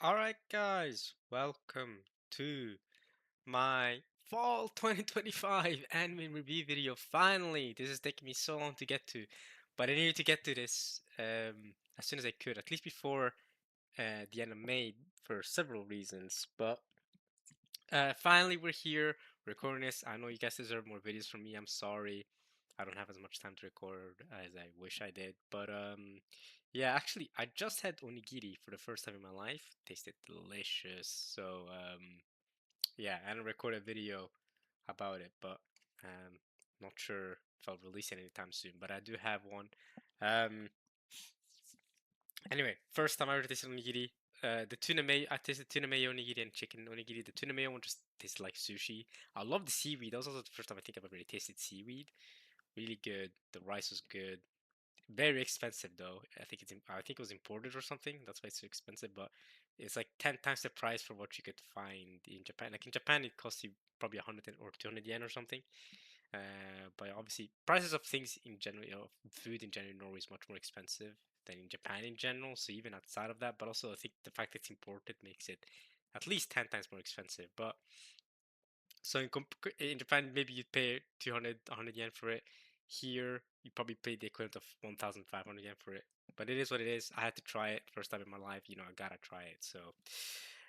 Alright, guys, welcome to my fall 2025 anime review video. Finally, this is taking me so long to get to, but I needed to get to this as soon as I could, at least before the end of May for several reasons. But finally, we're here recording this. I know you guys deserve more videos from me. I'm sorry. I don't have as much time to record as I wish I did. But yeah, actually, I just had onigiri for the first time in my life. Tasted delicious. So yeah, I didn't record a video about it, but not sure if I'll release it anytime soon. But I do have one. Um, Anyway, first time I ever tasted onigiri. The tuna mayo, I tasted tuna mayo onigiri and chicken onigiri. The tuna mayo one just tasted like sushi. I love the seaweed. That was also the first time I think I've ever really tasted seaweed. Really good. The rice was good. Very expensive though. I think it was imported or something. That's why it's so expensive. But it's like 10 times the price for what you could find in Japan. Like in Japan, it costs you probably 100 or 200 yen or something. But obviously, prices of things in general, food in general in Norway is much more expensive than in Japan in general. So even outside of that, but also I think the fact that it's imported makes it at least 10 times more expensive. But so in Japan, maybe you'd pay 200, 100 yen for it. Here, you probably pay the equivalent of 1,500 yen for it. But it is what it is. I had to try it first time in my life. I gotta try it. So,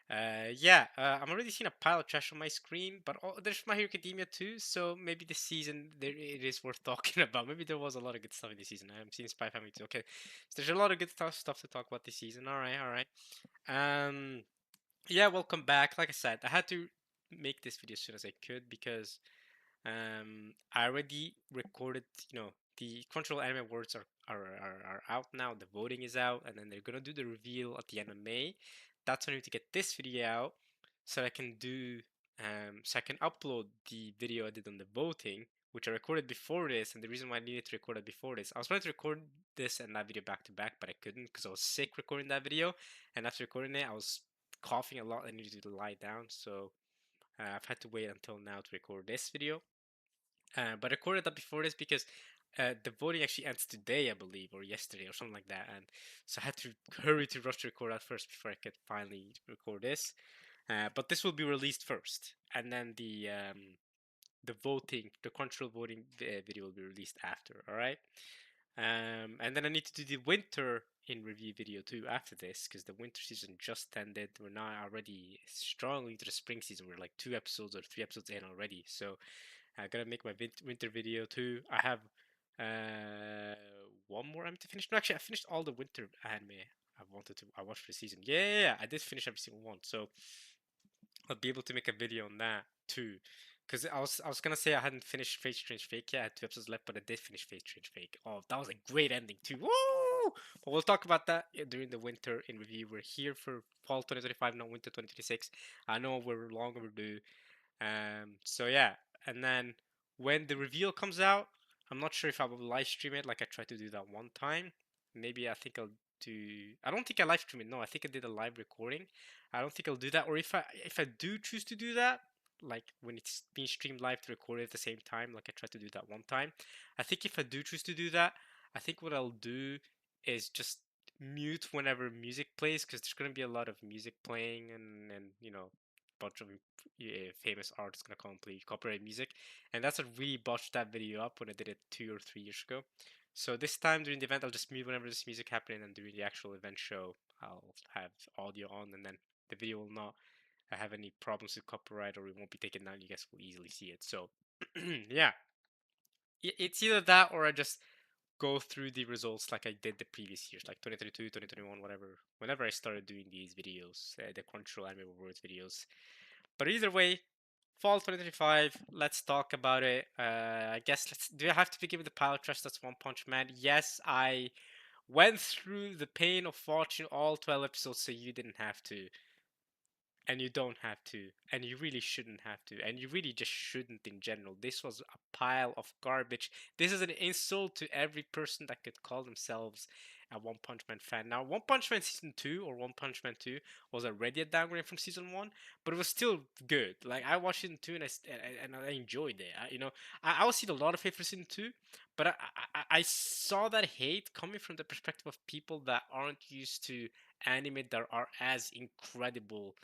yeah, I'm already seeing a pile of trash on my screen, but there's My Hero Academia too. So maybe this season it is worth talking about. Maybe there was a lot of good stuff in this season. I'm seeing Spy Family too. Okay, so there's a lot of good stuff to talk about this season. All right, all right. Um, yeah, welcome back. Like I said, I had to make this video as soon as I could because I already recorded, the Crunchyroll Anime Awards are out now. The voting is out, and then they're gonna do the reveal at the end of May. That's when I need to get this video out so I can upload the video I did on the voting, which I recorded before this. And the reason why I needed to record it before this, I was planning to record this and that video back to back, but I couldn't because I was sick recording that video. And after recording it, I was coughing a lot and needed to lie down. So I've had to wait until now to record this video. But I recorded that before this because the voting actually ends today, I believe, or yesterday, or something like that. And so I had to hurry to rush to record that first before I could finally record this. But this will be released first, and then the voting, the control voting video will be released after. All right. And then I need to do the winter in review video too after this because the winter season just ended. We're now already strongly into the spring season. We're like 2 episodes or 3 episodes in already. So I gotta make my winter video too. I have uh one more anime to finish. No, actually, I finished all the winter anime I watched for the season. Yeah, I did finish every single one. So I'll be able to make a video on that too. Because I was gonna say I hadn't finished Fate Strange Fake yet. I had 2 episodes left, but I did finish Fate Strange Fake. Oh, that was a great ending too. Woo! But we'll talk about that during the winter in review. We're here for fall 2025, not winter 2026. I know we're long overdue. So yeah, and then when the reveal comes out, I'm not sure if I will live stream it like I tried to do that one time. Maybe I think I'll do. I don't think I live stream it. No, I think I did a live recording. I don't think I'll do that. Or if I do choose to do that, like when it's being streamed live to record it at the same time, like I tried to do that one time. I think if I do choose to do that, I think what I'll do is just mute whenever music plays because there's gonna be a lot of music playing and bunch of famous artists gonna come and play copyright music, and that's what really botched that video up when I did it 2 or 3 years ago. So this time during the event, I'll just mute whenever there's music happening, and during the actual event show, I'll have audio on, and then the video will not have any problems with copyright, or it won't be taken down. You guys will easily see it. So yeah, it's either that or I just go through the results like I did the previous years, like 2022, 2021, whatever. Whenever I started doing these videos, the Crunchyroll Anime Awards videos. But either way, fall 2025. Let's talk about it. I guess let's. Do I have to begin with the pile of trash that's One Punch Man? Yes, I went through the pain of watching all 12 episodes, so you didn't have to. And you don't have to, and you really shouldn't have to, and you really just shouldn't in general. This was a pile of garbage. This is an insult to every person that could call themselves a One Punch Man fan. Now, One Punch Man Season 2 or One Punch Man 2 was already a downgrade from Season 1, but it was still good. Like, I watched Season 2 and I enjoyed it. I was seeing a lot of hate for Season 2, but I saw that hate coming from the perspective of people that aren't used to anime that are as incredible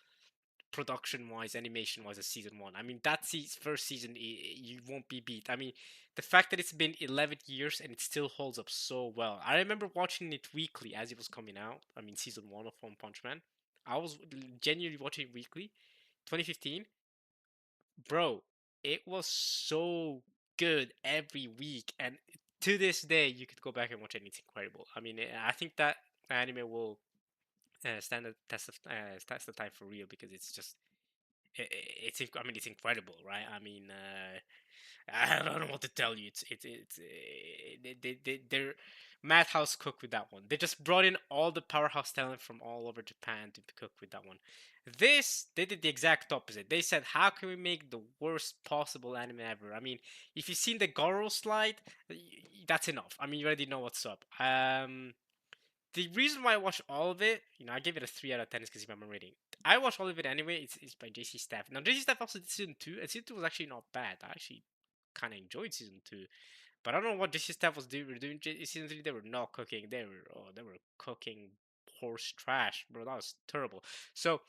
production wise, animation wise as season one. I mean, that first season, you won't be beat. I mean, the fact that it's been 11 years and it still holds up so well. I remember watching it weekly as it was coming out. I mean, season one of One Punch Man. I was genuinely watching it weekly. 2015, bro, it was so good every week, and to this day, you could go back and watch it. And it's incredible. I mean, I think that anime will stand the test of time for real because it's just I mean, it's incredible, right? I mean, I don't know what to tell you. They're Madhouse cook with that one. They just brought in all the powerhouse talent from all over Japan to cook with that one. This they did the exact opposite. They said, "How can we make the worst possible anime ever?" I mean, if you've seen the Goro slide, that's enough. I mean, you already know what's up. The reason why I watched all of it, I gave it a 3 out of 10 is because of my rating. I watched all of it anyway. It's by JC Staff. Now, JC Staff also did season 2, and season 2 was actually not bad. I actually kind of enjoyed season 2. But I don't know what JC Staff was doing. Season 3, they were not cooking. They were cooking horse trash, bro. That was terrible. So,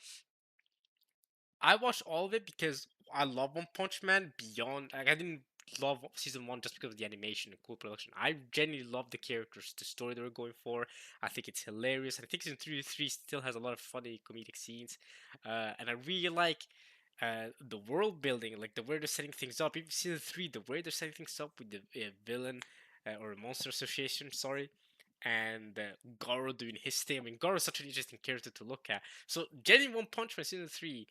I watched all of it because I love One Punch Man beyond. Like, I didn't love season one just because of the animation and cool production. I genuinely love the characters, the story they were going for. I think it's hilarious. I think season three still has a lot of funny comedic scenes, and I really like the world building, like the way they're setting things up. Even season three, the way they're setting things up with the villain or monster association. Sorry. And Goro doing his thing. I mean, Goro is such an interesting character to look at. So, Jenny One Punch Man season 3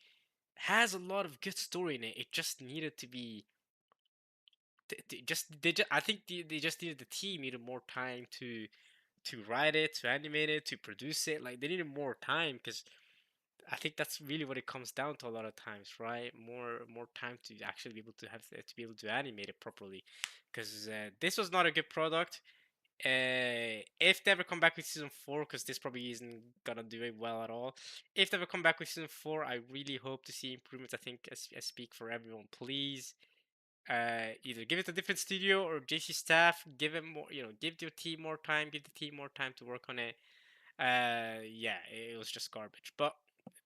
has a lot of good story in it. It just needed to be I think they just needed the team needed more time to write it, to animate it, to produce it. Like they needed more time because I think that's really what it comes down to a lot of times, right? More time to actually be able to have to be able to animate it properly. Because this was not a good product. If they ever come back with season four, because this probably isn't gonna do it well at all. If they ever come back with season four, I really hope to see improvements. I think I speak for everyone. Please, either give it a different studio or JC Staff. Give him more. Give your team more time. Give the team more time to work on it. Yeah, it was just garbage. But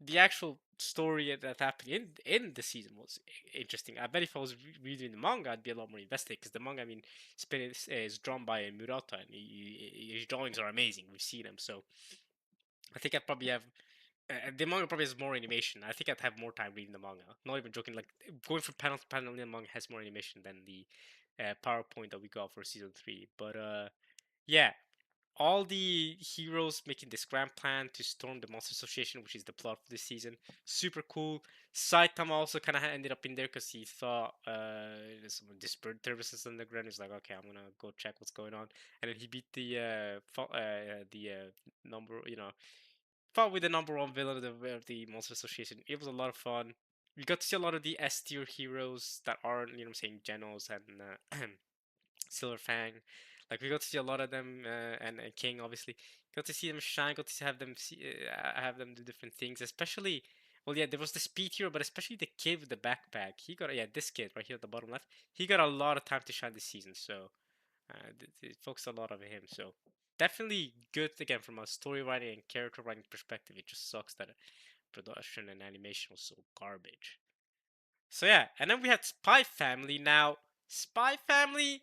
the actual story that happened in the season was interesting. I bet if I was reading the manga, I'd be a lot more invested because the manga, I mean, is drawn by Murata, and his drawings are amazing. We've seen them, so I think I'd probably have. The manga probably has more animation. I think I'd have more time reading the manga. Not even joking. Like going from panel to panel in the manga has more animation than the PowerPoint that we got for season three. But yeah, all the heroes making this grand plan to storm the Monster Association, which is the plot for this season. Super cool. Saitama also kind of ended up in there because he thought there's some disparate services underground. He's like, okay, I'm gonna go check what's going on, and then he beat the number, fought with the number one villain of the Monster Association. It was a lot of fun. We got to see a lot of the S tier heroes that aren't, what I'm saying, Genos and Silver Fang. Like we got to see a lot of them, and King obviously. Got to see them shine. Got to have them have them do different things. Especially, well, yeah, there was the speed hero, but especially the kid with the backpack. He got this kid right here at the bottom left. He got a lot of time to shine this season. So they focused a lot on him. So definitely good again from a story writing and character writing perspective. It just sucks that production and animation was so garbage. So yeah, and then we had Spy Family. Now, Spy Family,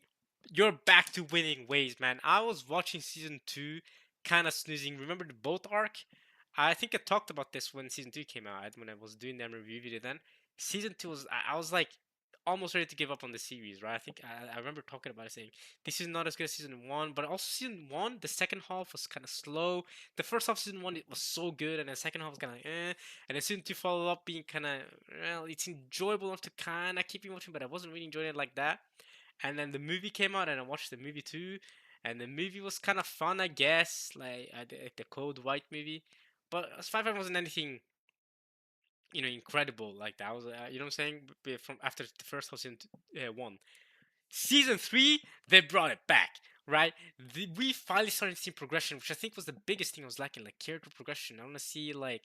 you're back to winning ways, man. I was watching season two, kind of snoozing. Remember the boat arc? I think I talked about this when season two came out. When I was doing the review video, then season two was I was like almost ready to give up on the series, right? I think I remember talking about it, saying this is not as good as season one, but also season one, the second half was kind of slow. The first half of season one it was so good, and the second half was kind of and then season two followed up being kind of well, it's enjoyable enough to kind of keep me watching, but I wasn't really enjoying it like that. And then the movie came out, and I watched the movie too, and the movie was kind of fun, I guess, like the Code White movie. But Spy Family wasn't anything incredible like that. I was you know what I'm saying, from after the first half season one. Season three, they brought it back, right? We finally started seeing progression, which I think was the biggest thing I was lacking, like character progression. I want to see like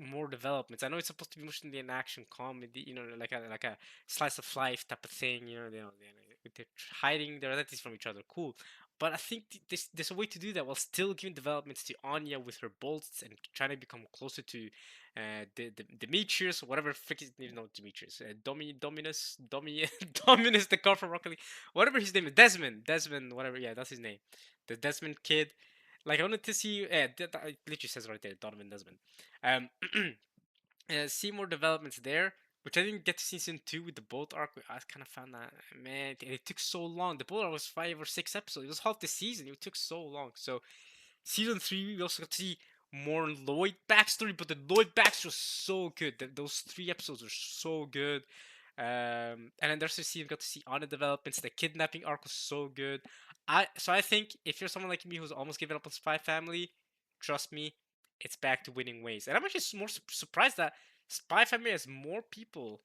more developments. I know it's supposed to be mostly an action comedy, like a slice of life type of thing. They're hiding their identities from each other. Cool, But I think there's a way to do that while still giving developments to Anya with her bolts and trying to become closer to the Demetrius or whatever freaking not Demetrius, Dominus the car from Rocket League, whatever his name is, Desmond, whatever, yeah, that's his name, the Desmond kid. Like I wanted to see, it literally says right there, Donovan Desmond. Um, see more developments there, which I didn't get to see season two with the boat arc. I kind of found that, man, it took so long. The boat arc was 5 or 6 episodes. It was half the season. It took so long. So season three, we also got to see more Lloyd backstory, but the Lloyd backstory was so good. Those 3 episodes were so good. And then there's the scene we got to see on the developments. The kidnapping arc was so good. I think if you're someone like me who's almost given up on Spy Family, trust me, it's back to winning ways. And I'm actually more surprised that Spy Family has more people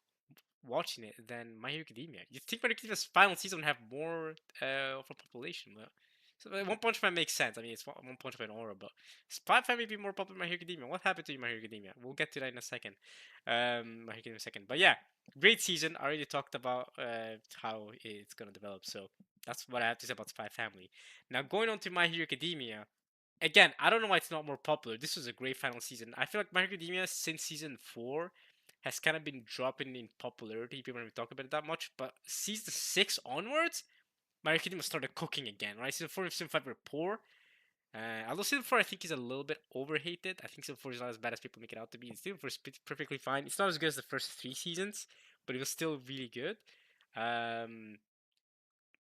watching it than My Hero Academia. You'd think My Hero Academia's final season would have more of a population, but so One Punch Man makes sense. I mean, it's One Punch Man aura, but Spy Family be more popular than My Hero Academia. What happened to My Hero Academia? We'll get to that in a second. My Hero Academia in a second. But yeah, great season. I already talked about how it's gonna develop, so that's what I have to say about Spy Family. Now going on to My Hero Academia. Again, I don't know why it's not more popular. This was a great final season. I feel like My Hero Academia since season 4 has kind of been dropping in popularity. People don't even talk about it that much. But season 6 onwards, My Hero Academia started cooking again, right? Season 4 and season 5 were poor. Although season 4 I think is a little bit overhated. I think season 4 is not as bad as people make it out to be. Season 4 is perfectly fine. It's not as good as the first 3 seasons, but it was still really good. Um,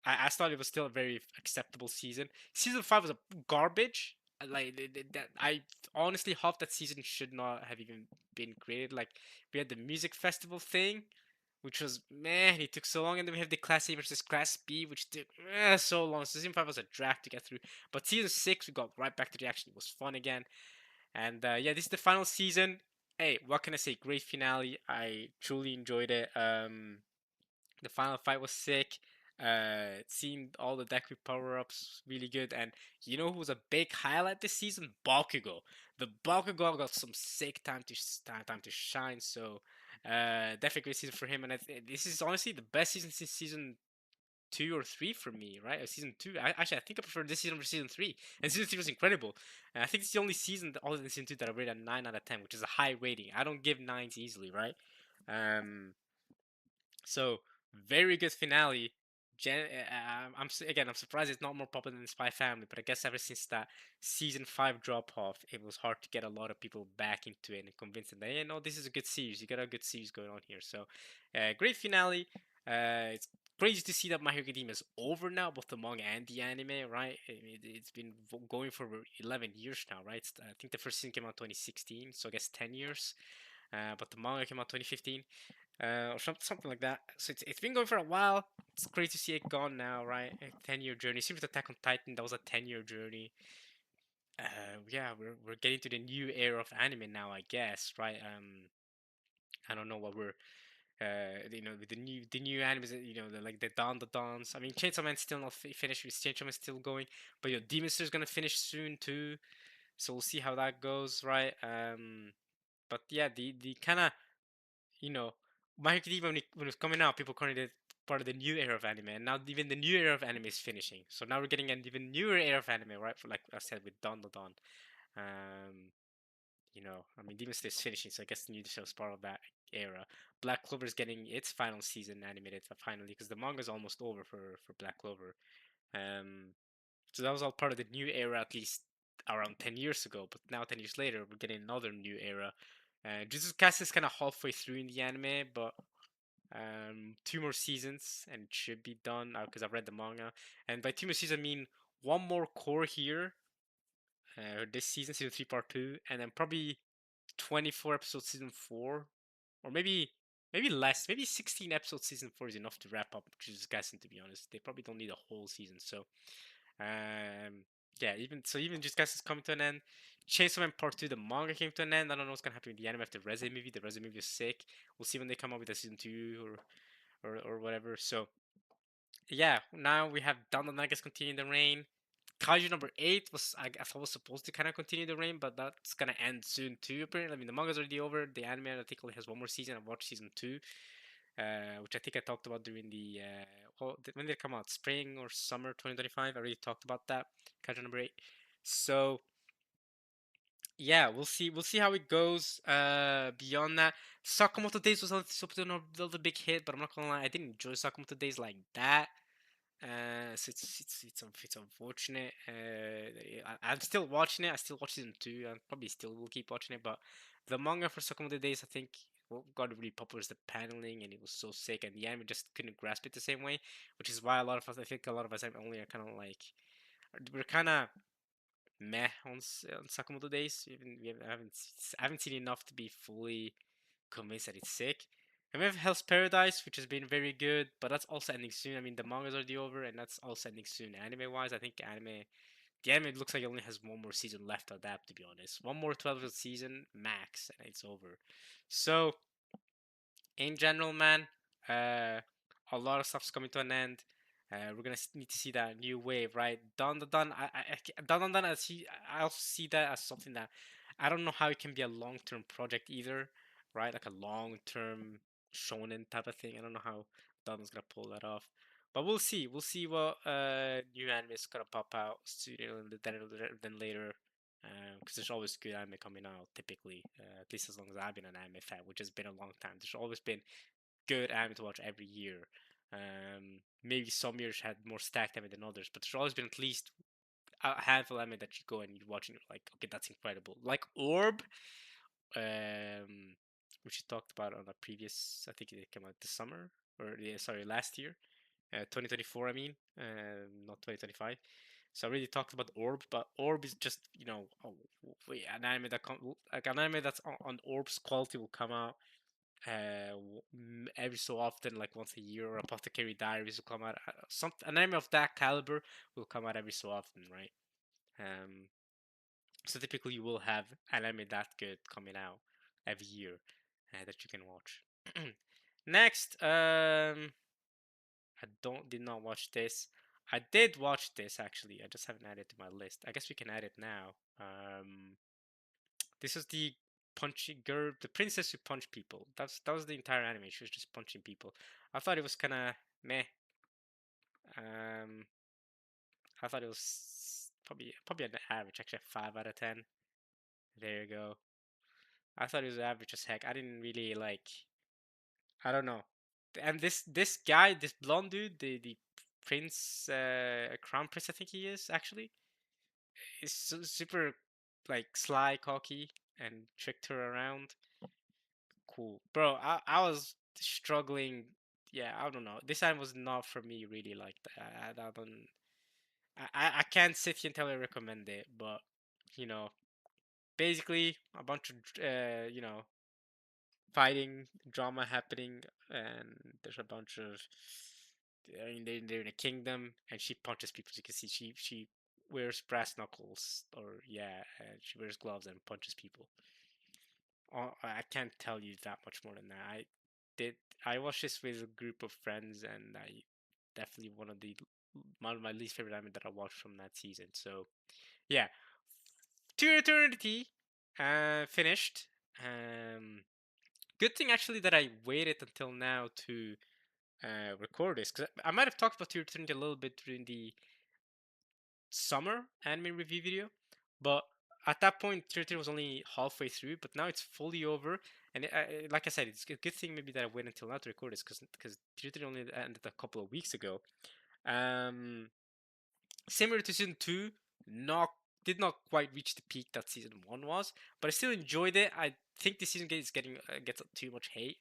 I thought it was still a very acceptable season. Season 5 was a garbage. Like that, I honestly hope that season should not have even been created. Like we had the music festival thing, which was man, it took so long, and then we have the Class A versus Class B, which took so long. So season 5 was a drag to get through, but season 6 we got right back to the action. It was fun again, and yeah, this is the final season. Hey, what can I say? Great finale. I truly enjoyed it. The final fight was sick. Seeing all the Deku power ups really good, and you know who was a big highlight this season? Bakugo. The Bakugo got some sick time to shine. So definitely great season for him, and this is honestly the best season since season 2 or 3 for me, right? Season 2. Actually, I think I prefer this season over season 3. And season 3 was incredible. And I think it's the only season other than season 2 that I rated a 9 out of 10, which is a high rating. I don't give 9s easily, right? Um, so very good finale. I'm surprised it's not more popular than Spy Family, but I guess ever since that season 5 drop off, it was hard to get a lot of people back into it and convince them that this is a good series. You got a good series going on here. So great finale. It's crazy to see that My Hero Academia is over now, both the manga and the anime. Right? It's been going for 11 years now, right? I think the first season came out 2016, so I guess 10 years. But the manga came out 2015 or something like that. So it's been going for a while. It's great to see it gone now, right? A 10-year journey. Same with Attack on Titan, that was a 10-year journey. Yeah, we're getting to the new era of anime now, I guess, right? I don't know what we're with the new animes, like the Dons. I mean, Chainsaw Man's still not finished. Chainsaw Man's still going, but Demon Slayer's gonna finish soon too. So we'll see how that goes, right? But yeah, the kind of you know, My Hero Academia when it was coming out, people called it part of the new era of anime, and now even the new era of anime is finishing. So now we're getting an even newer era of anime, right? For like I said with Don the Don. Um, I mean Demon Slayer is finishing, so I guess the new show is part of that era. Black Clover is getting its final season animated finally because the manga is almost over for Black Clover. So that was all part of the new era, at least around 10 years ago. But now 10 years later, we're getting another new era. Jujutsu Kaisen is kind of halfway through in the anime, but 2 more seasons and it should be done because I've read the manga. And by 2 more seasons, I mean one more core here this season, season 3, part 2, and then probably 24 episodes, season 4, or maybe less. Maybe 16 episodes, season 4 is enough to wrap up Jujutsu Kaisen. To be honest, they probably don't need a whole season. So yeah, even Jujutsu Kaisen is coming to an end. Chainsaw Man Part 2, the manga came to an end. I don't know what's gonna happen with the anime after Reze movie. The Reze movie is sick. We'll see when they come up with a season 2 or whatever. So yeah, now we have Down the Nagas continuing the reign. Kaiju number 8 I thought was supposed to kind of continue the reign, but that's gonna end soon too. Apparently, I mean the manga's already over. The anime I think only has one more season. I've watched season 2. which I think I talked about during the when did it come out? Spring or summer 2025? I already talked about that. Kaiju number 8. So yeah, we'll see. We'll see how it goes. Beyond that, Sakamoto Days was a big hit, but I'm not gonna lie, I didn't enjoy Sakamoto Days like that. So it's unfortunate. I'm still watching it. I still watch season 2. I probably still will keep watching it. But the manga for Sakamoto Days, I think, what got really popular is the paneling, and it was so sick, and the anime just couldn't grasp it the same way, which is why a lot of us, I think, a lot of us only are kind of like, we're kind of meh on Sakamoto Days. Even I haven't seen enough to be fully convinced that it's sick. And we have Hell's Paradise, which has been very good, but that's also ending soon. I mean, the manga's already over, and that's also ending soon. Anime-wise, I think the anime looks like it only has one more season left to adapt. To be honest, one more 12 season max, and it's over. So, in general, man, a lot of stuff's coming to an end. We're gonna need to see that new wave, right? Dun. Dun. I also see that as something that I don't know how it can be a long-term project either, right? Like a long-term shonen type of thing. I don't know how Dan's gonna pull that off, but we'll see. We'll see what new anime is gonna pop out sooner than later. Because there's always good anime coming out, typically, at least as long as I've been an anime fan, which has been a long time. There's always been good anime to watch every year. Maybe some years had more stacked anime than others, but there's always been at least a handful of anime that you go and you watch and you're like, okay, that's incredible. Like Orb, which we talked about on a previous, I think it came out this summer, or yeah, sorry, last year, 2024, I mean, not 2025. So I already talked about Orb, but Orb is just, an anime like an anime that's on Orb's quality will come out every so often, like once a year, or Apothecary Diaries will come out. An anime of that caliber will come out every so often, right? Um, so typically you will have an anime that good coming out every year that you can watch. Next, I did not watch this. I did watch this actually. I just haven't added it to my list. I guess we can add it now. This is the punching girl, the princess who punched people. That was the entire anime. She was just punching people. I thought it was kind of meh. Um, I thought it was probably an average, actually a 5 out of 10. There you go. I thought it was average as heck. I didn't really like. I don't know. And this guy, this blonde dude, the prince, crown prince, I think he is actually, is super like sly, cocky, and tricked her around. Cool, bro. I was struggling. Yeah, I don't know. This time was not for me really. Like that. I don't. I can't sit here and tell you I recommend it, but you know, basically a bunch of fighting drama happening, and there's a bunch of. I mean, they're in a kingdom, and she punches people. As you can see, she wears brass knuckles, or yeah, and she wears gloves and punches people. I can't tell you that much more than that. Did I watched this with a group of friends, and I definitely one of my least favorite anime that I watched from that season. So yeah, To Eternity, finished. Um, Good thing actually that I waited until now to record this, because I might have talked about To Eternity a little bit during the summer anime review video, but at that point, Twitter was only halfway through, but now it's fully over. And like I said, it's a good thing maybe that I waited until now to record this, because Twitter only ended a couple of weeks ago. Um, Similar to season two, not did not quite reach the peak that season one was, but I still enjoyed it. I think this season gets too much hate.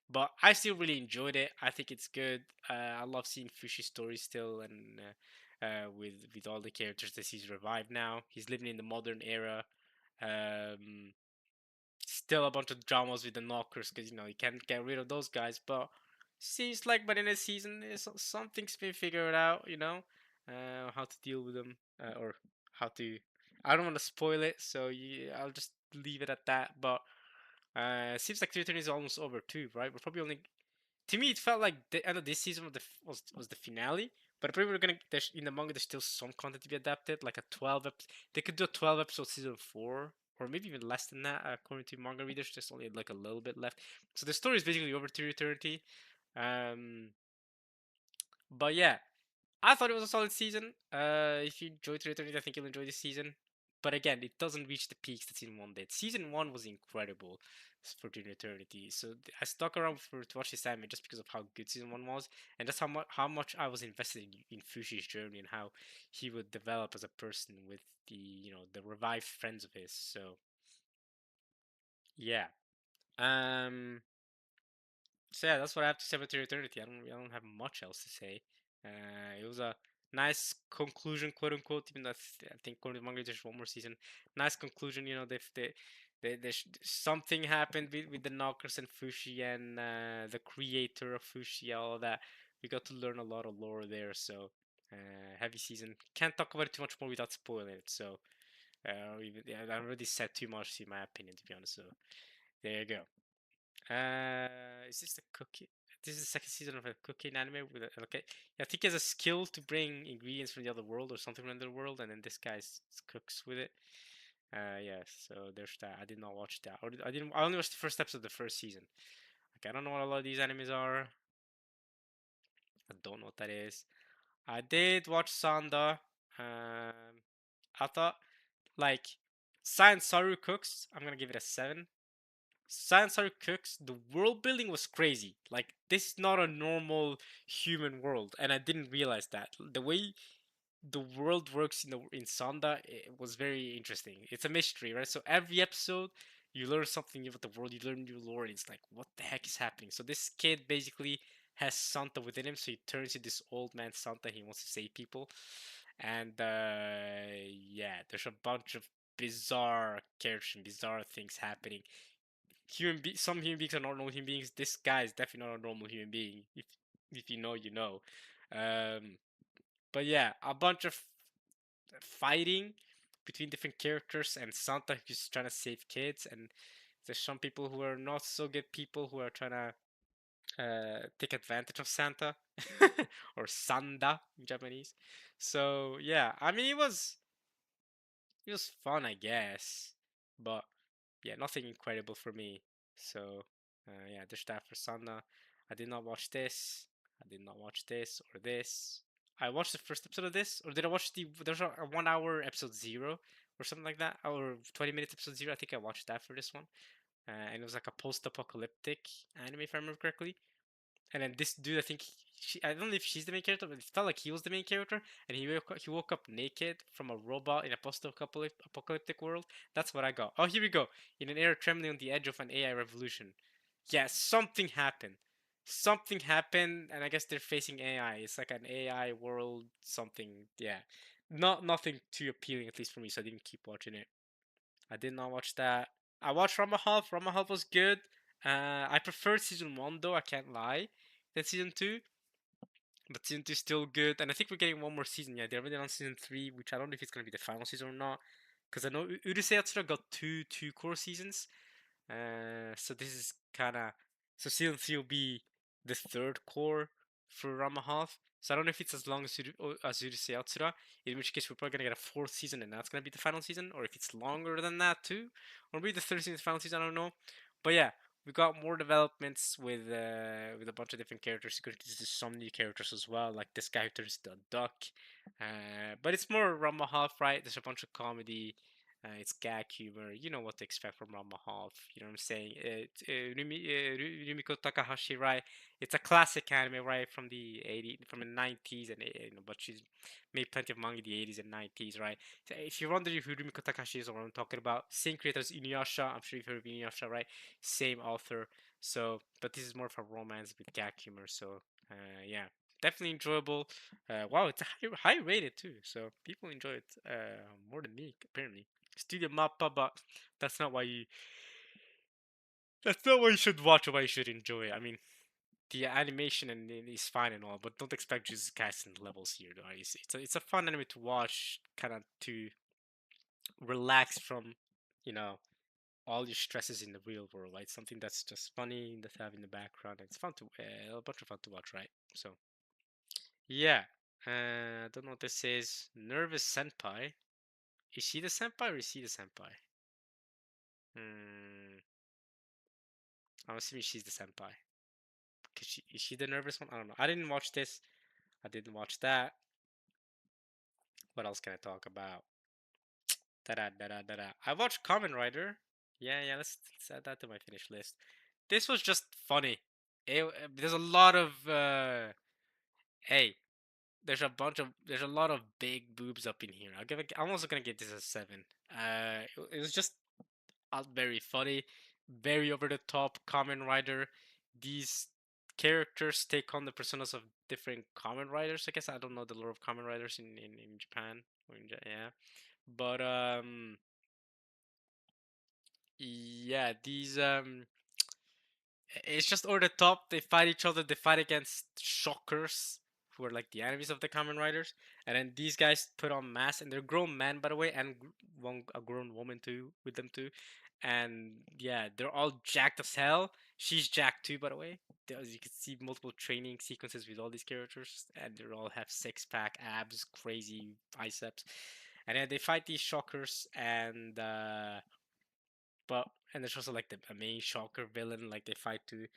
But I still really enjoyed it. I think it's good. I love seeing Fushi's story still, and with all the characters that he's revived now. He's living in the modern era. Um, Still a bunch of dramas with the knockers, because you can't get rid of those guys. But seems like by the end of the season, something's been figured out. How to deal with them, or how to. I don't want to spoil it, so I'll just leave it at that. But seems like Tier 10 is almost over too, right? We're probably only. To me, it felt like the end of this season was the finale. But probably we're gonna. In the manga, there's still some content to be adapted, like a 12. They could do a 12 episode season 4, or maybe even less than that, according to manga readers. Just only like a little bit left. So the story is basically over to eternity. Um, but yeah, I thought it was a solid season. If you enjoyed to eternity, I think you'll enjoy this season. But again, it doesn't reach the peaks that season one did. Season one was incredible for Dream Eternity. So I stuck around to watch this anime just because of how good season one was, and just how much I was invested in Fushi's journey and how he would develop as a person with the revived friends of his. So yeah. Um. So yeah, that's what I have to say about Dream Eternity. I don't have much else to say. It was a nice conclusion, quote unquote. Even though I think according to manga, there's one more season. Nice conclusion. Something happened with the Knockers and Fushi and the creator of Fushi, all of that. We got to learn a lot of lore there. So heavy season. Can't talk about it too much more without spoiling it. So yeah, I already said too much in my opinion, to be honest. So there you go. Is this the cookie? This is the second season of a cooking anime with okay. Yeah, I think he has a skill to bring ingredients from the other world or something from the other world, and then this guy cooks with it. Yeah. So there's that. I did not watch that. Or I didn't. I only watched the first episode of the first season. Okay, I don't know what a lot of these animes are. I don't know what that is. I did watch Sanda. I thought like Science Saru cooks. I'm gonna give it a 7. Science Saru cooks, the world building was crazy. Like this is not a normal human world, and I didn't realize that. The way the world works in Sonda, it was very interesting. It's a mystery, right? So every episode you learn something about the world, you learn new lore, and it's like, what the heck is happening? So this kid basically has Santa within him, so he turns into this old man Santa. He wants to save people, and yeah, there's a bunch of bizarre characters and bizarre things happening. Some human beings are not normal human beings. This guy is definitely not a normal human being. If you know, you know. Um, but yeah, a bunch of fighting between different characters and Santa who's trying to save kids, and there's some people who are not so good people who are trying to take advantage of Santa or Sanda in Japanese. So yeah, I mean it was fun, I guess, but yeah, nothing incredible for me. So yeah, there's that for Sanda. I did not watch this. I did not watch this or this. I watched the first episode of this, or did I watch there's a 1 hour episode 0 or something like that, or 20 minutes episode 0. I think I watched that for this one, and it was like a post-apocalyptic anime if I remember correctly. And then this dude, I think I don't know if she's the main character, but it felt like he was the main character. And he woke up naked from a robot in a post-apocalyptic world. That's what I got. Oh, here we go. In an era trembling on the edge of an AI revolution. Yeah, something happened. Something happened, and I guess they're facing AI. It's like an AI world, something. Yeah, nothing too appealing, at least for me. So I didn't keep watching it. I did not watch that. I watched Rama Half. Rama Half was good. I preferred season one though. I can't lie. Than season two, but season two is still good. And I think we're getting one more season. Yeah, they're already on season three, which I don't know if it's gonna be the final season or not. Because I know Urusei Yatsura got two core seasons. So this is kind of so season three will be the third core for Rama Half. So I don't know if it's as long as Urusei Yatsura, in which case we're probably gonna get a fourth season and that's gonna be the final season, or if it's longer than that too, or maybe the third season is the final season. I don't know, but yeah, we got more developments with a bunch of different characters. You could introduce some new characters as well, like this guy who turns into a duck. But it's more Rama Half, right? There's a bunch of comedy, it's gag humor. You know what to expect from Rama Half. You know what I'm saying? Rumiko Takahashi, right? It's a classic anime, right, from the 80s, from the 90s, and but she's made plenty of manga in the 80s and 90s, right? So if you're wondering who Rumiko Takahashi is or what I'm talking about, same creator as Inuyasha. I'm sure you've heard of Inuyasha, right? Same author. So, but this is more of a romance with gag humor. So, yeah, definitely enjoyable. Wow, it's a high rated too. So people enjoy it more than me apparently. Studio Mappa, but that's not why you. That's not why you should watch or why you should enjoy it. I mean, the animation and it is fine and all, but don't expect Jesus Kaisen levels here. Though. It's a fun anime to watch, kind of to relax from, you know, all your stresses in the real world. Right, something that's just funny that have in the background. It's fun to a bunch of fun to watch, right? So yeah, I don't know what this is. Nervous Senpai. Is she the senpai or is he the senpai? Hmm. I'm assuming she's the senpai. Cause is she the nervous one? I don't know. I didn't watch this. I didn't watch that. What else can I talk about? Da da da da da da. I watched Kamen Rider. Yeah. Let's add that to my finish list. This was just funny. There's a lot of hey. There's a lot of big boobs up in here. I'm also gonna give this a 7. It was just very funny, very over the top Kamen Rider. These characters take on the personas of different Kamen Riders. I guess I don't know the lore of Kamen Riders in Japan or yeah, but yeah, these it's just over the top. They fight each other. They fight against shockers, who are like the enemies of the Kamen Riders. And then these guys put on masks, and they're grown men, by the way, and a grown woman too with them too. And yeah, they're all jacked as hell. She's jacked too, by the way. As you can see, multiple training sequences with all these characters, and they all have six pack abs, crazy biceps. And then they fight these shockers, and but and there's also like the main shocker villain, like they fight too,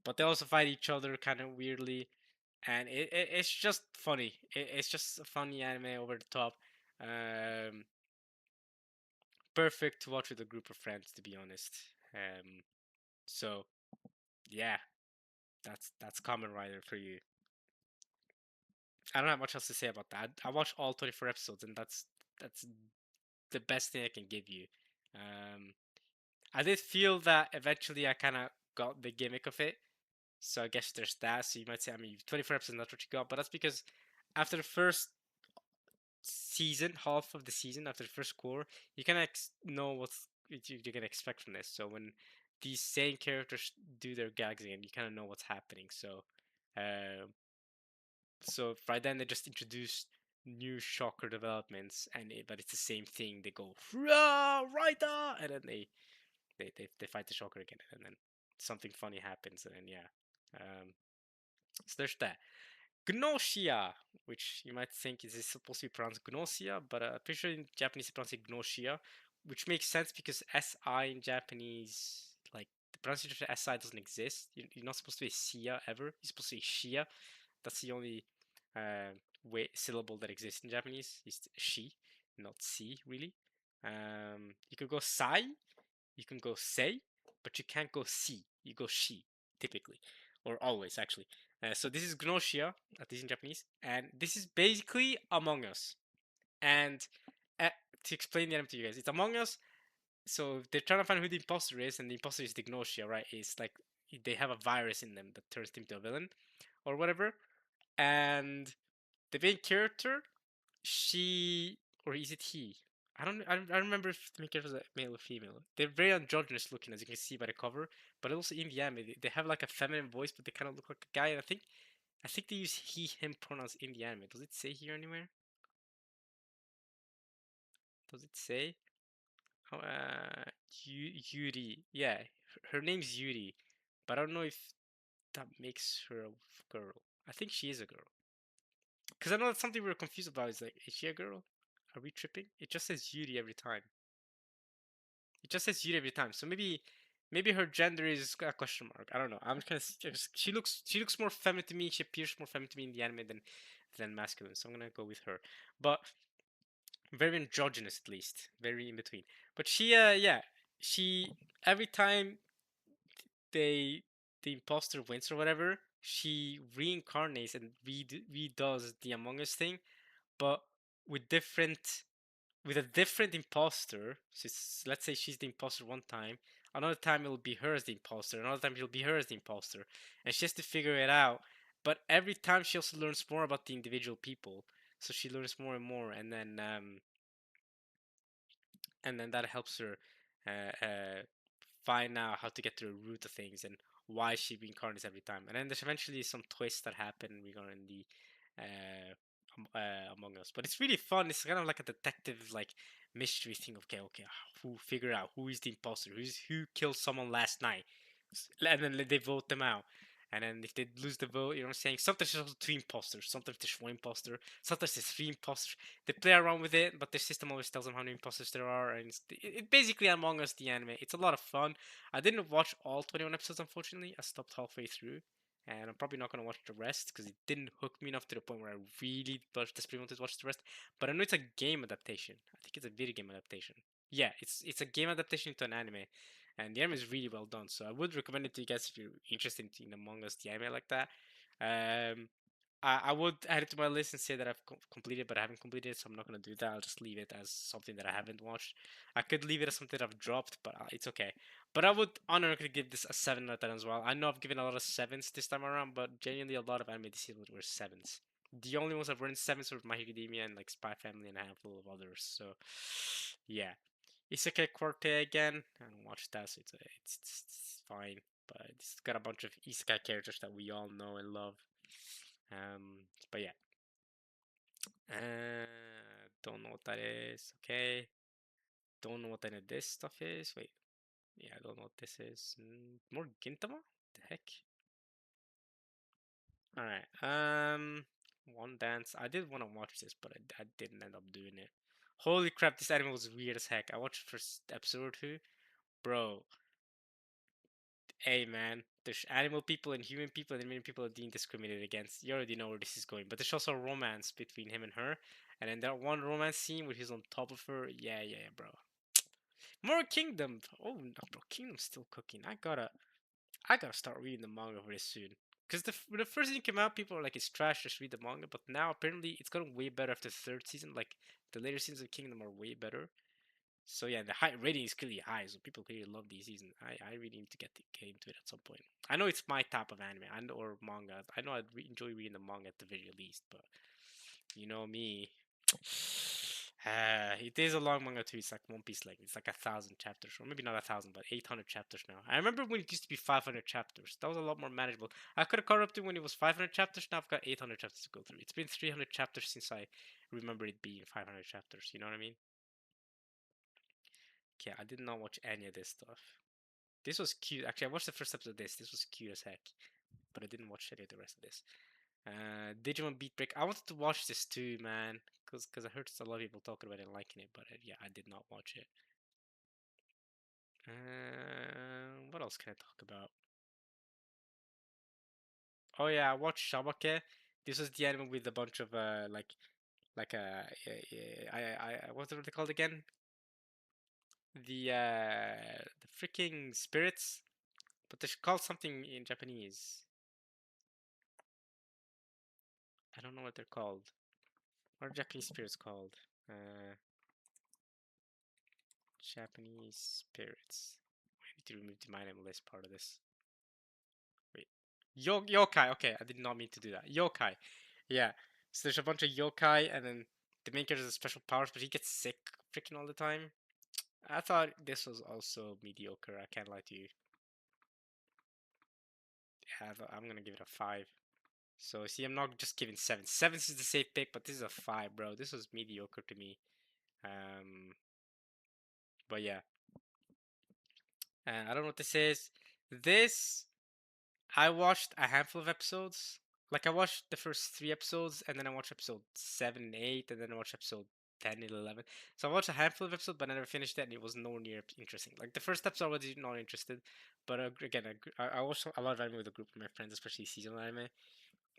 but they also fight each other kind of weirdly, and it's just funny. It's just a funny anime over the top. Um, Perfect to watch with a group of friends, to be honest. So yeah, that's Kamen Rider for you. I don't have much else to say about that. I watched all 24 episodes, and that's the best thing I can give you. Um, I did feel that eventually I kind of got the gimmick of it. So I guess there's that. So you might say, I mean, 24 episodes, not what you got, but that's because after the first season, half of the season, after the first core, you kind of know what you're gonna expect from this. So when these same characters do their gags again, you kind of know what's happening. Uh, so by then they just introduced new shocker developments, but it's the same thing. They go right, and then they fight the shocker again, and then something funny happens, and then yeah. So there's that. Gnosia, which you might think is supposed to be pronounced Gnosia, but I'm pretty sure in Japanese it's pronounced Gnosia, which makes sense because SI in Japanese, like the pronunciation of SI doesn't exist. You're not supposed to be Sia ever. You're supposed to say Shia. That's the only uh, way syllable that exists in Japanese. Is she, not si, really. You could go sai, you can go say, but you can't go si. You go she, typically, or always actually. So this is Gnosia, at least in Japanese, and this is basically Among Us. And uh, to explain the anime to you guys, it's Among Us. So they're trying to find who the imposter is, and the imposter is the Gnosia, right? It's like they have a virus in them that turns them into a villain or whatever. And the main character, she or is it he? I don't remember if the main character is a male or female. They're very androgynous looking, as you can see by the cover. But also in the anime, they have like a feminine voice, but they kind of look like a guy. And I think they use he him pronouns in the anime. Does it say here anywhere? Does it say? Oh, Yuri. Yeah, her name's Yuri, but I don't know if that makes her a girl. I think she is a girl. Because I know that's something we were confused about. Is like, is she a girl? Are we tripping? It just says Yuri every time. It just says Yuri every time. So maybe her gender is a question mark. I don't know. I'm kind of she looks more feminine to me. She appears more feminine to me in the anime than masculine. So I'm gonna go with her. But very androgynous at least, very in between. But yeah, she every time they the imposter wins or whatever, she reincarnates and redoes the Among Us thing, but with different with a different imposter. So let's say she's the imposter one time, another time it'll be her as the imposter, another time it'll be her as the imposter, and she has to figure it out. But every time she also learns more about the individual people, so she learns more and more, and then that helps her find out how to get to the root of things and why she reincarnates every time. And then there's eventually some twists that happen regarding the Among Us. But it's really fun. It's kind of like a detective like mystery thing. Okay, who figure out who is the imposter? Who killed someone last night? And then they vote them out. And then if they lose the vote, you know what I'm saying? Sometimes there's also two imposters. Sometimes there's one imposter. Sometimes there's three imposters. They play around with it, but the system always tells them how many imposters there are. And it's basically Among Us, the anime. It's a lot of fun. I didn't watch all 21 episodes, unfortunately. I stopped halfway through. And I'm probably not going to watch the rest because it didn't hook me enough to the point where I really desperately wanted to watch the rest. But I know it's a game adaptation. I think it's a video game adaptation. Yeah, it's a game adaptation to an anime, and the anime is really well done. So I would recommend it to you guys if you're interested in Among Us, the anime like that. Um, I would add it to my list and say that I've completed, but I haven't completed it, so I'm not gonna do that. I'll just leave it as something that I haven't watched. I could leave it as something that I've dropped, but it's okay. But I would unironically give this a 7 out of 10 as well. I know I've given a lot of 7s this time around, but genuinely a lot of anime this season were 7s. The only ones I've written 7s were My Hero Academia and like Spy Family and a handful of others. So yeah, Isekai Quartet again. I don't watch that, so it's fine. But it's got a bunch of isekai characters that we all know and love. But yeah. Don't know what that is. Okay. Don't know what any of this stuff is. Wait. Yeah, I don't know what this is. More Gintama? The heck? Alright. One Dance. I did want to watch this, but I didn't end up doing it. Holy crap, this anime was weird as heck. I watched the first episode or two. Bro, hey man, there's animal people and human people, and many people are being discriminated against. You already know where this is going. But there's also a romance between him and her. And then that one romance scene where he's on top of her. Yeah, bro. More Kingdom. Oh no, bro, Kingdom's still cooking. I gotta start reading the manga very soon. Cause when the first season came out, people were like, "It's trash. Just read the manga." But now apparently it's gotten way better after the third season. Like the later seasons of Kingdom are way better. So yeah, the high rating is clearly high, so people clearly love these season. I really need to get into it at some point. I know it's my type of anime and or manga. I know I'd enjoy reading the manga at the very least, but you know me. It is a long manga too. It's like One Piece, like it's like 1,000 chapters, or maybe not 1,000, but 800 chapters now. I remember when it used to be 500 chapters. That was a lot more manageable. I could have caught up to when it was 500 chapters. Now I've got 800 chapters to go through. It's been 300 chapters since I remember it being 500 chapters. You know what I mean? Okay, I did not watch any of this stuff. This was cute. Actually, I watched the first episode of this. This was cute as heck. But I didn't watch any of the rest of this. Digimon Beat Break. I wanted to watch this too, man. Cause I heard a lot of people talking about it and liking it. But yeah, I did not watch it. What else can I talk about? Oh yeah, I watched Shabake. This was the anime with a bunch of like what's it called again? The freaking spirits, but they're called something in Japanese. I don't know what they're called. What are Japanese spirits called? Uh, Japanese spirits. I need to remove the my name list part of this. Wait. Yokai. Okay, I did not mean to do that. Yokai. Yeah. So there's a bunch of yokai, and then the main character has special powers, but he gets sick freaking all the time. I thought this was also mediocre. I can't lie to you. Yeah, I'm gonna give it a 5. So see, I'm not just giving 7. 7 is the safe pick, but this is a 5, bro. This was mediocre to me. Um, but yeah. I don't know what this is. This I watched a handful of episodes. Like I watched the first 3 episodes, and then I watched episode 7 and 8, and then I watched episode 10 and 11. So I watched a handful of episodes, but I never finished it, and it was nowhere near interesting. Like the first episode, I was not interested. But again, I watched a lot of anime with a group of my friends, especially seasonal anime.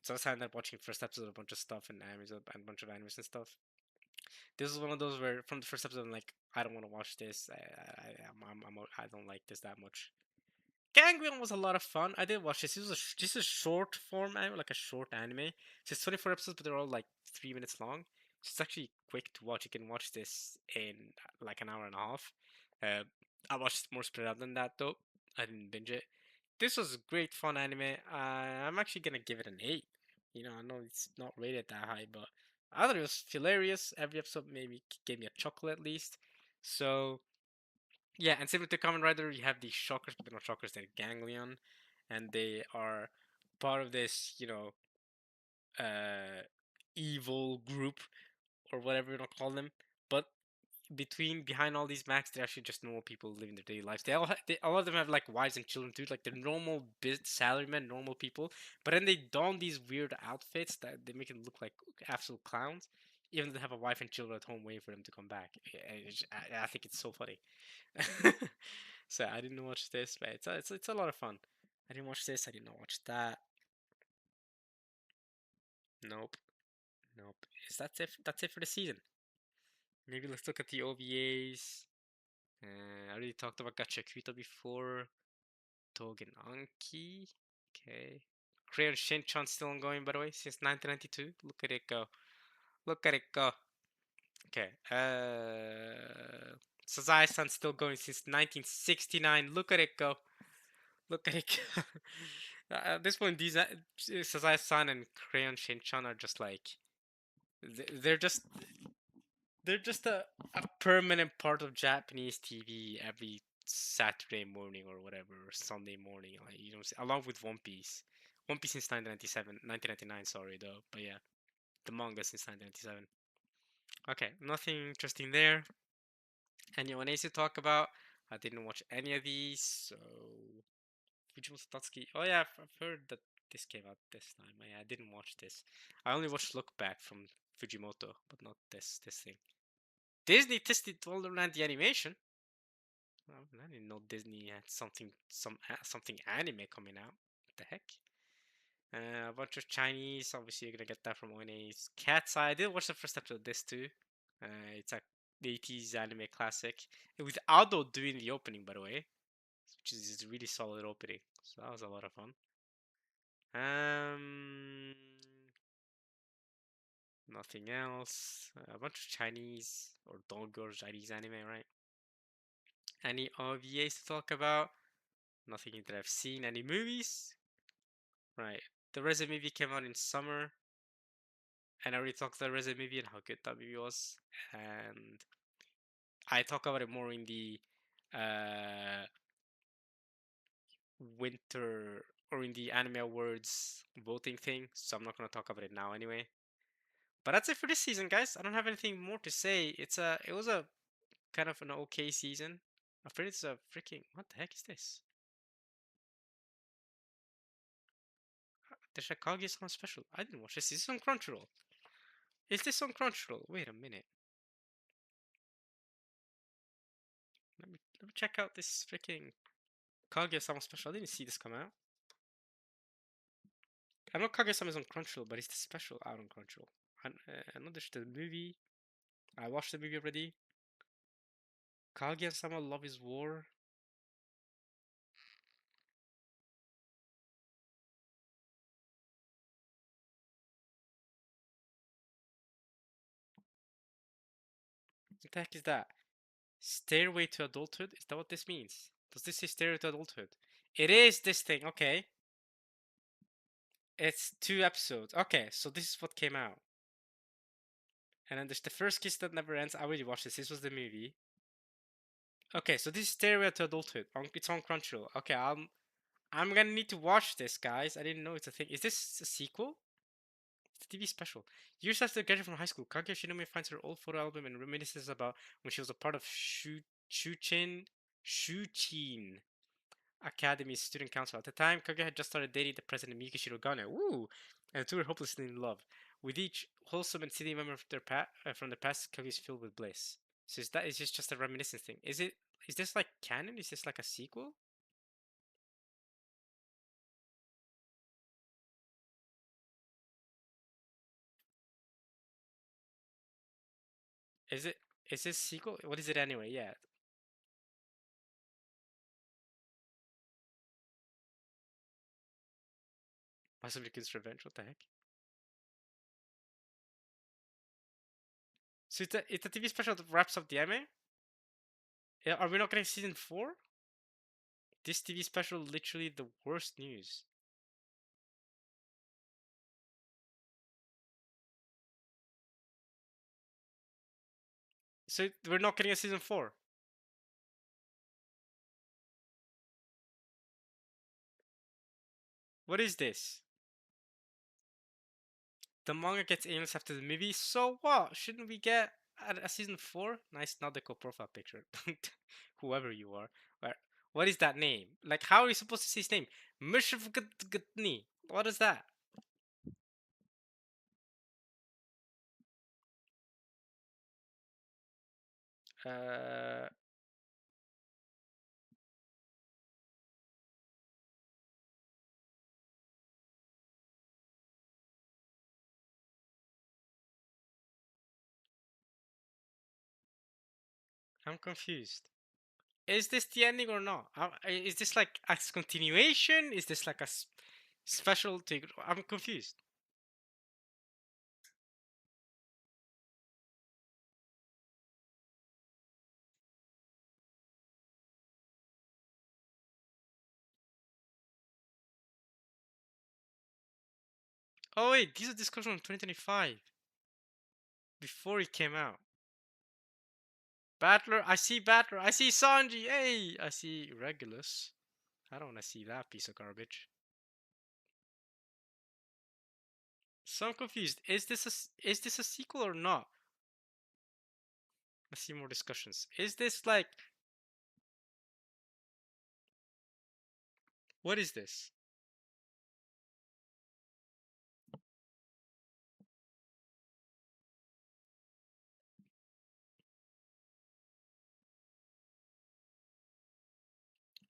So I ended up watching first episode of a bunch of stuff and animes and a bunch of animes and stuff. This is one of those where from the first episode, I'm like, I don't want to watch this. I don't like this that much. Ganglion was a lot of fun. I did watch this. This is a short form anime, like a short anime. So it's 24 episodes, but they're all like 3 minutes long. So it's actually quick to watch. You can watch this in like an hour and a half. Uh, I watched it more spread out than that though. I didn't binge it. This was great fun anime. I'm actually gonna give it an 8. You know, I know it's not rated that high, but I thought it was hilarious. Every episode maybe gave me a chuckle at least. So yeah, and similar to Kamen Rider, you have these shockers, but they're not shockers, they're Ganglion, and they are part of this, uh, evil group or whatever you want to call them. But behind all these Macs, they're actually just normal people living their daily lives. They all all of them have like wives and children too. Like they're normal salarymen, normal people. But then they don these weird outfits that they make them look like absolute clowns, even though they have a wife and children at home waiting for them to come back. I think it's so funny. So I didn't watch this, but it's a lot of fun. I didn't watch this. I did not watch that. Nope, nope. Is that it? That's it for the season. Maybe let's look at the OVAs. I already talked about Gachakuta before. Togen Anki. Okay. Crayon Shinchan still ongoing, by the way, since 1992. Look at it go. Look at it go. Okay. Sazai-san still going since 1969. Look at it go. Look at it go. At this point, these Sazai-san and Crayon Shinchan are just like they're just a permanent part of Japanese TV every Saturday morning or whatever, or Sunday morning, like you know, along with One Piece. One Piece since 1999, sorry though, but yeah, the manga since 1997. Okay, nothing interesting there. Anyone else to talk about? I didn't watch any of these, so Fujimoto Tatsuki. Oh yeah, I've heard that this came out this time. Yeah, I didn't watch this. I only watched Look Back from Fujimoto, but not this thing. Disney tested Wonderland the animation. Well, I didn't know Disney had something anime coming out. What the heck? A bunch of Chinese. Obviously, you're gonna get that from ONA's Cat's Eye. I did watch the first episode of this too. It's a 80s anime classic with Ado doing the opening, by the way, which is a really solid opening. So that was a lot of fun. Um, Nothing else. A bunch of Chinese or Dongor Chinese anime, right? Any OVAs to talk about? Nothing that I've seen. Any movies? Right. The Resident movie came out in summer, and I already talked about the Resident movie and how good that movie was. And I talk about it more in the uh, winter or in the Anime Awards voting thing, so I'm not gonna talk about it now anyway. But that's it for this season, guys. I don't have anything more to say. It was a kind of an okay season. I'm afraid it's a freaking what the heck is this? The Shikage-sama special. I didn't watch this. Is this on Crunchyroll? Is this on Crunchyroll? Wait a minute. Let me check out this freaking Kaguya-sama special. I didn't see this come out. I know Kaguya-sama is on Crunchyroll, but it's the special out on Crunchyroll. I know there's the movie. I watched the movie already. Kaguya-sama Love is War. What the heck is that? Stairway to Adulthood? Is that what this means? Does this say Stairway to Adulthood? It is this thing, okay. It's 2 episodes. Okay, so this is what came out. And then there's The First Kiss That Never Ends. I already watched this. This was the movie. Okay, so this is Stairway to Adulthood. It's on Crunchyroll. Okay, I'm gonna need to watch this, guys. I didn't know it's a thing. Is this a sequel? It's a TV special. Years after graduating from high school, Kaguya Shinomiya finds her old photo album and reminisces about when she was a part of Shuchin Academy's student council. At the time, Kaguya had just started dating the president Miyuki Shirogane. Ooh! And the two were hopelessly in love. With each wholesome and silly memory of from the past, Kaguya is filled with bliss. So is this just a reminiscence thing? Is this like canon? Is this like a sequel? Is it is this sequel? What is it anyway? Yeah. Masumiko's Revenge, what the heck? So it's a TV special that wraps up the anime? Yeah, are we not getting season 4? This TV special literally the worst news. So we're not getting a season 4. What is this? The manga gets A- after the movie, so what? Shouldn't we get a season 4? Nice Nadeko profile picture. Whoever you are. What is that name? Like, how are you supposed to say his name? Mishvgtgtni. What is that? Uh, I'm confused. Is this the ending or not? Is this like a continuation? Is this like a special thing? I'm confused. Oh wait, these are discussions from 2025 before it came out. Battler, I see Battler. I see Sanji. Hey, I see Regulus. I don't want to see that piece of garbage. So I'm confused. Is this a sequel or not? Let's see more discussions. Is this like what is this?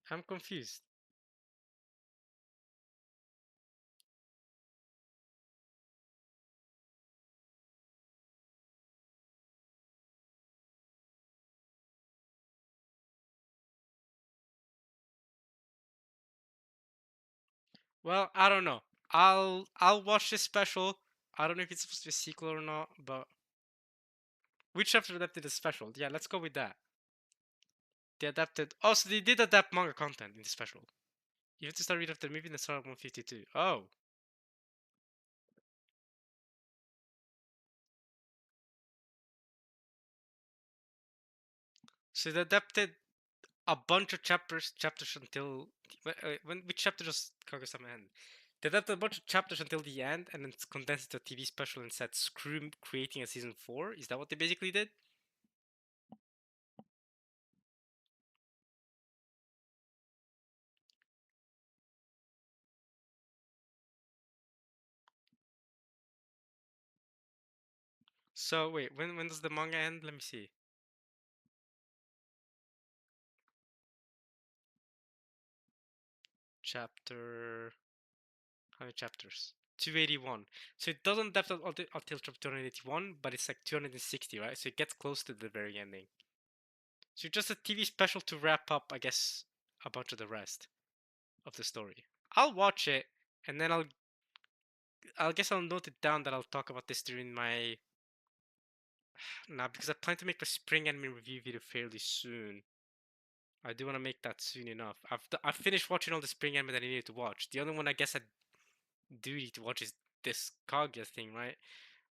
I'm confused. Well, I don't know. I'll watch this special. I don't know if it's supposed to be a sequel or not, but which chapter adapted is special? Yeah, let's go with that. They adapted. Oh, so they did adapt manga content in the special. You have to start reading after the movie and then start at 152. Oh, so they adapted a bunch of chapters until when which chapter does Kaguya-sama end? They adapted a bunch of chapters until the end and then condensed it to a TV special and said screw creating a season 4. Is that what they basically did? So wait, when does the manga end? Let me see. Chapter how many chapters? 281. So it doesn't adapt until chapter 281, but it's like 260, right? So it gets close to the very ending. So just a TV special to wrap up, I guess, a bunch of the rest of the story. I'll watch it, and then I'll guess I'll note it down that I'll talk about this during my nah, because I plan to make the spring anime review video fairly soon. I do want to make that soon enough. I've finished watching all the spring anime that I needed to watch. The only one I guess I do need to watch is this Kaguya thing, right?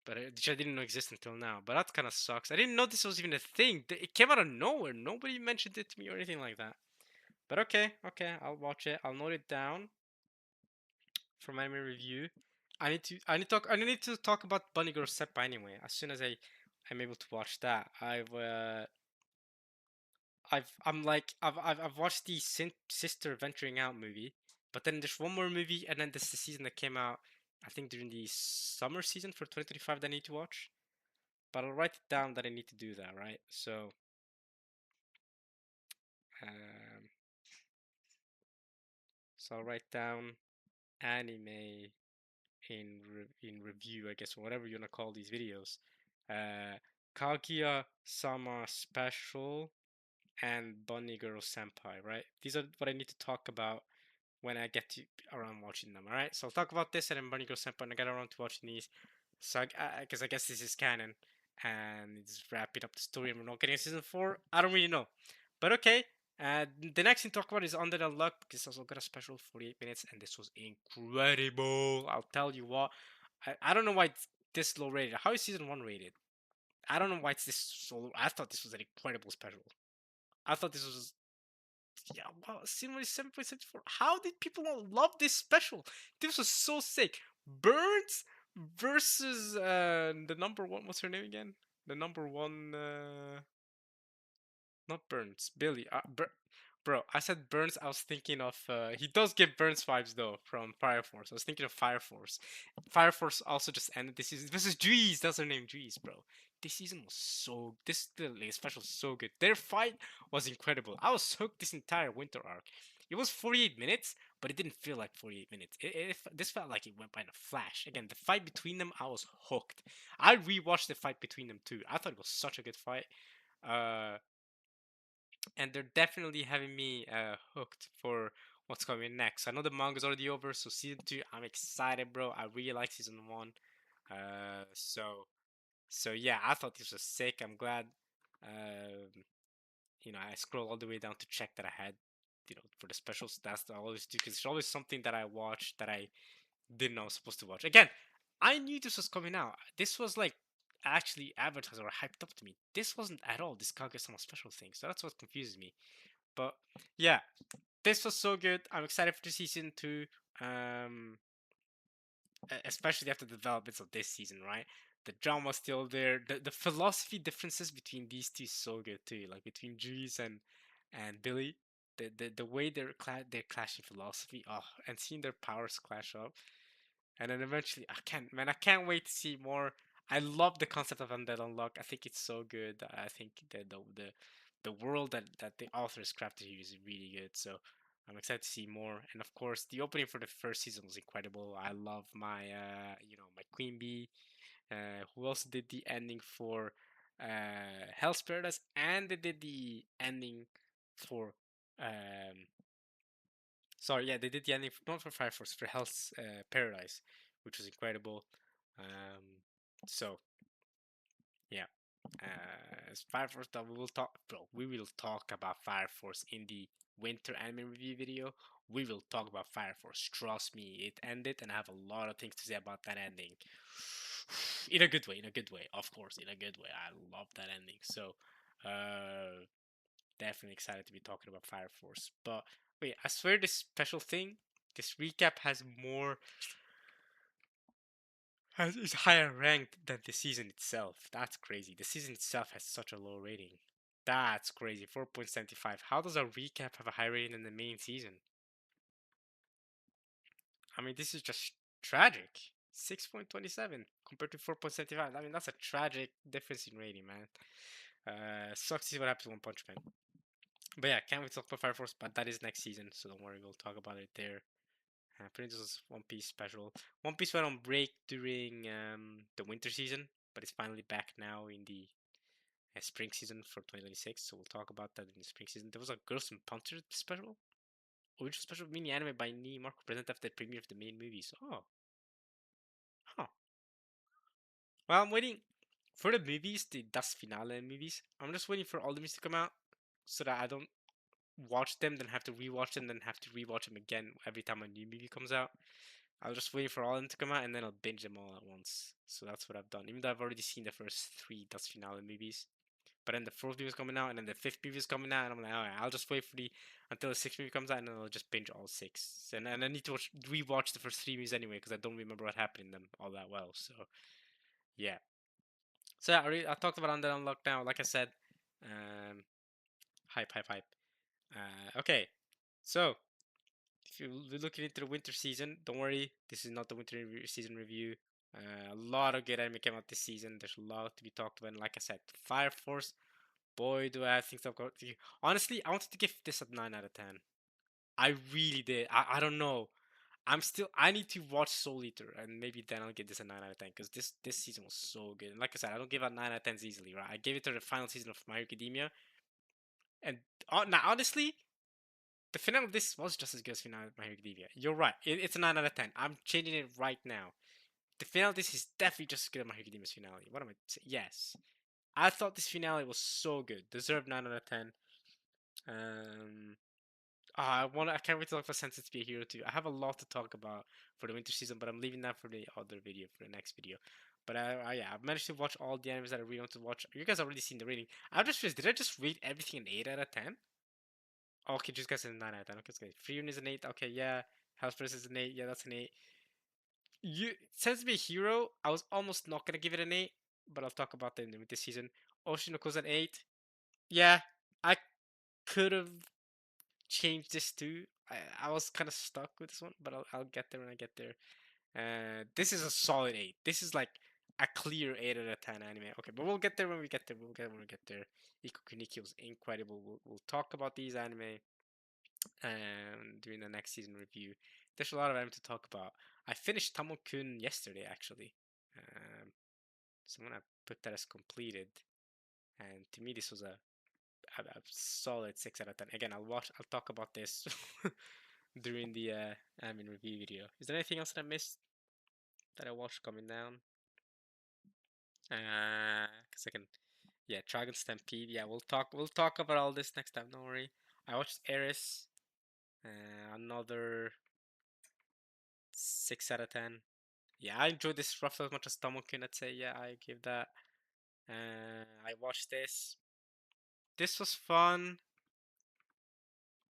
But which I didn't know existed until now. But that kind of sucks. I didn't know this was even a thing. It came out of nowhere. Nobody mentioned it to me or anything like that. But okay, I'll watch it. I'll note it down for my anime review. I need to talk about Bunny Girl Senpai anyway. As soon as I'm able to watch that, I've watched the Sister Venturing Out movie, but then there's one more movie, and then this is the season that came out. I think during the summer season for 2025 that I need to watch. But I'll write it down that I need to do that, right? Um, so I'll write down anime in review, I guess, whatever you wanna call these videos. Uh, Kaguya Sama Special and Bunny Girl Senpai, right? These are what I need to talk about when I get to around watching them, alright? So I'll talk about this and then Bunny Girl Senpai and I get around to watching these. So, because I guess this is canon and it's wrapping up the story and we're not getting a season 4. I don't really know. But okay, the next thing to talk about is Under the Luck because also got a special 48 minutes and this was incredible. I'll tell you what. I don't know why it's this low rated. How is season 1 rated? I don't know why it's this so low. I thought this was an incredible special. I thought this was yeah, wow, Cinema 7.74. How did people not love this special? This was so sick. Burns versus the number one. What's her name again? The number one, not Burns, Billy. Bro, I said Burns. I was thinking of. He does give Burns vibes though from Fire Force. I was thinking of Fire Force. Fire Force also just ended this season. This is Drees. That's her name, Drees, bro. This season was so. This the latest special was so good. Their fight was incredible. I was hooked this entire winter arc. It was 48 minutes, but it didn't feel like 48 minutes. This felt like it went by in a flash. Again, the fight between them, I was hooked. I rewatched the fight between them too. I thought it was such a good fight. Uh, and they're definitely having me hooked for what's coming next. I know the manga's already over, so season two, I'm excited, bro. I really like season one. So yeah, I thought this was sick. I'm glad. Um, I scroll all the way down to check that I had, for the specials. That's what I always do because it's always something that I watch that I didn't know I was supposed to watch. Again, I knew this was coming out. This was like actually advertised or hyped up to me. This wasn't at all this Kaguya-sama special thing. So that's what confuses me. But yeah, this was so good. I'm excited for the season two. Um, Especially after the developments of this season, right? The drama's still there. The philosophy differences between these two is so good too. Like between Juice and Billy, the way they're clashing philosophy. Oh, and seeing their powers clash up, and then eventually I can't wait to see more. I love the concept of Undead Unlock. I think it's so good. I think the world that the authors crafted here is really good. So I'm excited to see more. And of course, the opening for the first season was incredible. I love my my Queen Bee, who also did the ending for Hell's Paradise, and they did the ending for sorry, yeah, they did the ending not for Fire Force, for Hell's Paradise, which was incredible. So yeah, as Fire Force, that we will talk, bro. We will talk about Fire Force in the winter anime review video. We will talk about Fire Force. Trust me, it ended, and I have a lot of things to say about that ending. In a good way, in a good way, of course, in a good way. I love that ending. So, definitely excited to be talking about Fire Force. But wait, I swear this special thing, this recap is higher ranked than the season itself. That's crazy. The season itself has such a low rating. That's crazy. 4.75. How does a recap have a higher rating than the main season? I mean, this is just tragic. 6.27 compared to 4.75. I mean, that's a tragic difference in rating, man. Sucks to see what happens to One Punch Man. But yeah, can't wait to talk about Fire Force, but that is next season, so don't worry, we'll talk about it there. Pretty much was One Piece special. One Piece went on break during the winter season, but it's finally back now in the spring season for 2026. So we'll talk about that in the spring season. There was a Girls and Punter special, original special mini anime by Nee Marco presented after the premiere of the main movies. Oh, huh. Well, I'm waiting for the movies, the Das Finale movies. I'm just waiting for all the movies to come out so that I don't watch them, then have to rewatch them, then have to rewatch them again every time a new movie comes out. I'll just wait for all of them to come out and then I'll binge them all at once. So that's what I've done. Even though I've already seen the first three Das Finale movies. But then the fourth movie is coming out and then the fifth movie is coming out and I'm like, alright, I'll just wait for until the sixth movie comes out and then I'll just binge all six. And I need to rewatch the first three movies anyway because I don't remember what happened in them all that well. So yeah. So yeah, I talked about Undead Unlock now. Like I said, um, hype, hype, hype. Okay, so if you're looking into the winter season, don't worry. This is not the winter season review. A lot of good anime came out this season. There's a lot to be talked about. And like I said, Fire Force. Boy, do I have things I've got to. Honestly, I wanted to give this a 9 out of 10. I really did. I don't know. I need to watch Soul Eater and maybe then I'll give this a 9 out of 10 because this season was so good. And like I said, I don't give out 9 out of 10s easily, right? I gave it to the final season of My Hero Academia. And now, honestly, the finale of this was just as good as finale of My Hero Academia. You're right. It's a 9 out of 10. I'm changing it right now. The finale of this is definitely just as good as My Hero Academia's finale. What am I saying? Yes. I thought this finale was so good. Deserved 9 out of 10. Um, I can't wait to talk about Sense to be a Hero too. I have a lot to talk about for the winter season, but I'm leaving that for the other video, for the next video. But yeah, I've managed to watch all the animes that I really want to watch. You guys already seen the rating. I just realized, did I just rate everything an 8 out of 10? Okay, just guys, a 9 out of 10. Okay, okay. Freeman is an 8. Okay, yeah. House Press is an 8. Yeah, that's an 8. You Sense to be a Hero, I was almost not gonna give it an 8, but I'll talk about them with this season. Ocean of at 8. Yeah, I could have changed this too. I was kind of stuck with this one, but I'll get there when I get there. This is a solid 8. This is like a clear 8 out of 10 anime. Okay, but we'll get there when we get there. We'll get when we get there. Iko Kuniki was incredible. We'll talk about these anime during the next season review. There's a lot of anime to talk about. I finished Tamokun yesterday actually. So I'm gonna put that as completed. And to me, this was a solid 6 out of 10. Again, I'll talk about this during the anime review video. Is there anything else that I missed that I watched coming down? Cause I can, yeah, Dragon Stampede. Yeah, we'll talk about all this next time. Don't worry. I watched Eris. Another 6 out of 10. Yeah, I enjoyed this roughly as much as Tomokin. I'd say. Yeah, I give that. I watched this. This was fun.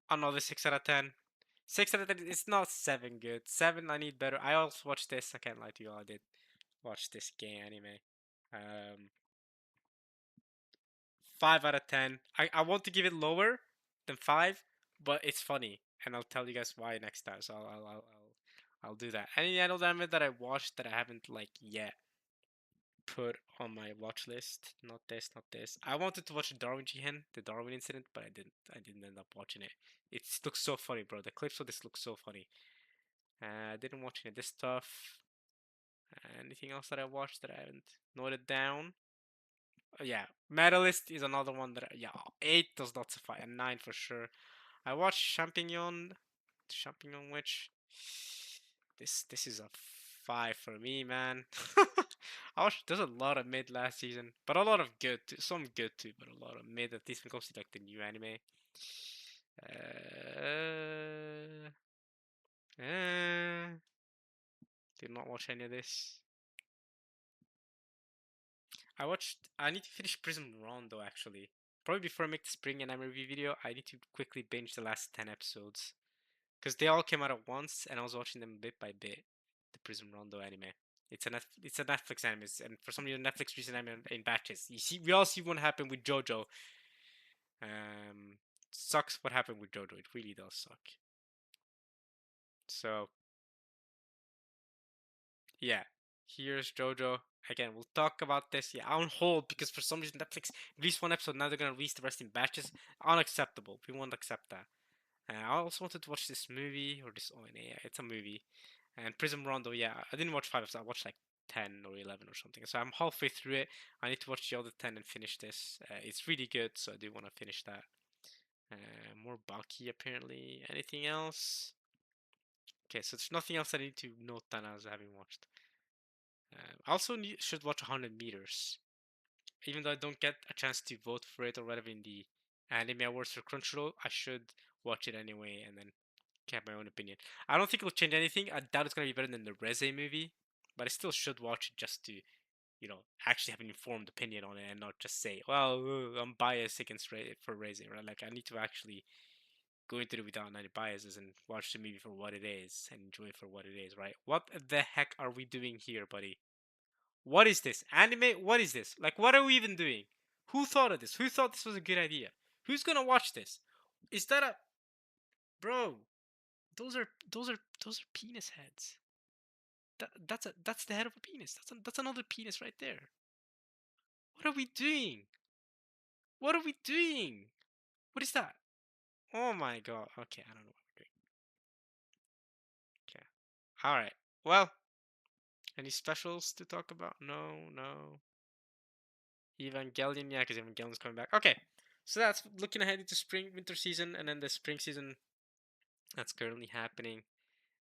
Another 6 out of 10. 6 out of 10. It's not 7 good. 7 I need better. I also watched this. I can't lie to you. I did watch this game anime. Um, 5 out of 10. I want to give it lower than 5, but it's funny, and I'll tell you guys why next time. So I'll do that. Any other anime that I watched that I haven't like yet put on my watch list. Not this, not this. I wanted to watch Darwin Jihen, the Darwin incident, but I didn't. I didn't end up watching it. It looks so funny, bro. The clips of this look so funny. I didn't watch any of this stuff. Anything else that I watched that I haven't noted down? Yeah, Medalist is another one that yeah, 8 does not suffice, a 9 for sure. I watched Champignon Witch. This is a 5 for me, man. I watched there's a lot of mid last season, but a lot of good too. Some good too, but a lot of mid. At least when it comes to like the new anime. Uh, uh, did not watch any of this. I need to finish Prism Rondo actually. Probably before I make the spring anime review video, I need to quickly binge the last 10 episodes. Because they all came out at once, and I was watching them bit by bit. The Prism Rondo anime. It's a Netflix anime, and for some reason Netflix releases anime in batches. We all see what happened with JoJo. Sucks what happened with JoJo. It really does suck. So yeah, here's JoJo. Again, we'll talk about this. Yeah, on hold because for some reason Netflix released one episode. Now they're gonna release the rest in batches. Unacceptable. We won't accept that. I also wanted to watch this movie or this. Oh, yeah, it's a movie. And Prism Rondo, yeah, I didn't watch 5 episodes. I watched like 10 or 11 or something. So I'm halfway through it. I need to watch the other 10 and finish this. It's really good, so I do want to finish that. More bulky, apparently. Anything else? Okay, so there's nothing else I need to note down as having watched. I also should watch 100 meters. Even though I don't get a chance to vote for it or whatever in the Anime Awards for Crunchyroll, I should watch it anyway and then have my own opinion. I don't think it'll change anything. I doubt it's gonna be better than the Reze movie, but I still should watch it just to, actually have an informed opinion on it and not just say, well, I'm biased against for Reze, right? Like I need to actually go into it without any biases and watch the movie for what it is and enjoy it for what it is, right? What the heck are we doing here, buddy? What is this? Anime? What is this? Like, what are we even doing? Who thought of this? Who thought this was a good idea? Who's gonna watch this? Is that a bro? Those are penis heads. That's the head of a penis. That's another penis right there. What are we doing? What are we doing? What is that? Oh my god. Okay, I don't know what we're doing. Okay. Alright. Well, any specials to talk about? No, no. Evangelion, yeah, because Evangelion's coming back. Okay. So that's looking ahead into spring, winter season, and then the spring season that's currently happening.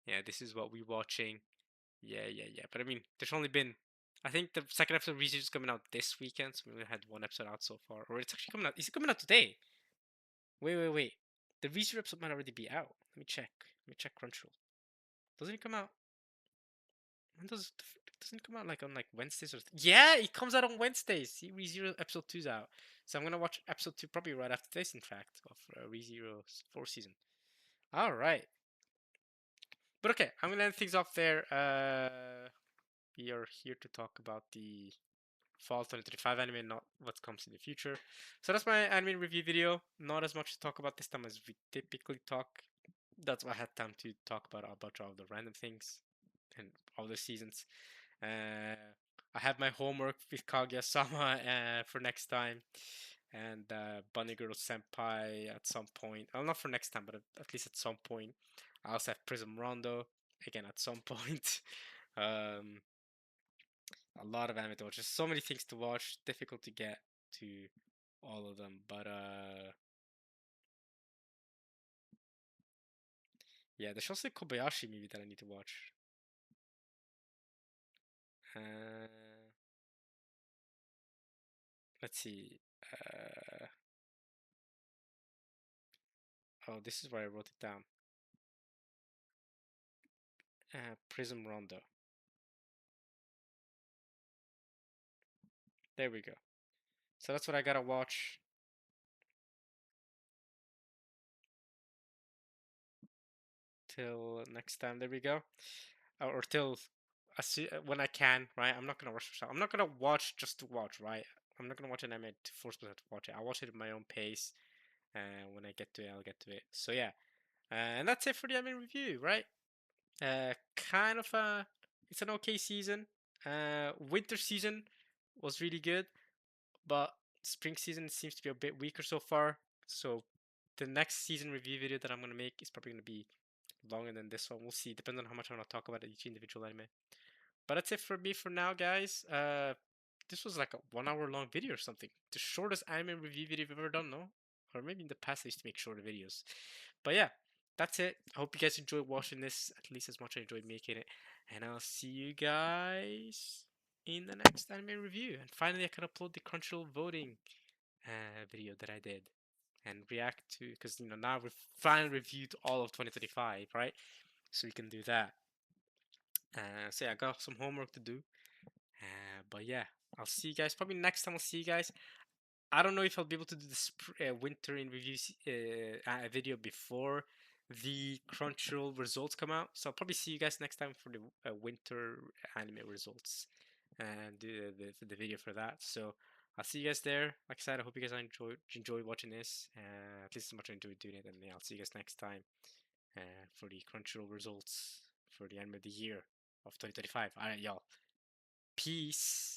Yeah, this is what we're watching. Yeah, yeah, yeah. But I mean, there's only been, I think the second episode of ReZero is coming out this weekend, so we only had one episode out so far. Or it's actually coming out. Is it coming out today? Wait, wait, wait. The ReZero episode might already be out. Let me check. Let me check Crunchyroll. Doesn't it come out? When doesn't it come out like on like Wednesdays or yeah, it comes out on Wednesdays. See, ReZero episode 2's out, so I'm gonna watch episode 2 probably right after this. In fact, of ReZero's fourth season. All right, but okay, I'm gonna end things off there. We are here to talk about the fall 2025 anime, not what comes in the future. So that's my anime review video. Not as much to talk about this time as we typically talk. That's why I had time to talk about a bunch of the random things and all the seasons. I have my homework with Kaguya-sama for next time, and Bunny Girl Senpai at some point. Well, not for next time, but at least at some point. I also have Prism Rondo again at some point. um, a lot of anime to watch. There's so many things to watch. Difficult to get to all of them, but yeah. There's also a Kobayashi movie that I need to watch. Uh, let's see. Oh, this is where I wrote it down. Prism Rondo. There we go. So that's what I gotta watch till next time. There we go. Or till when I can, right? I'm not gonna rush myself. I'm not gonna watch just to watch, right? I'm not gonna watch an anime to force myself to watch it. I'll watch it at my own pace. When I get to it, I'll get to it. So yeah, and that's it for the anime review, right? Kind of a, it's an okay season. Winter season was really good, but spring season seems to be a bit weaker so far. So the next season review video that I'm gonna make is probably gonna be longer than this one. We'll see, depends on how much I want to talk about each individual anime. But that's it for me for now, guys. This was like a 1 hour long video or something. The shortest anime review video I've ever done, no? Or maybe in the past I used to make shorter videos. But yeah, that's it. I hope you guys enjoyed watching this at least as much as I enjoyed making it. And I'll see you guys in the next anime review. And finally, I can upload the Crunchyroll voting video that I did and react to, because now we've finally reviewed all of 2025, right? So we can do that. So yeah, I got some homework to do. But yeah, I'll see you guys. Probably next time I'll see you guys. I don't know if I'll be able to do this winter in reviews video before the Crunchyroll results come out. So I'll probably see you guys next time for the winter anime results and do the video for that. So I'll see you guys there. Like I said, I hope you guys enjoy watching this. At least as much as I enjoyed doing it. And yeah, I'll see you guys next time for the Crunchyroll results for the anime of the year of 2025. All right, y'all. Peace.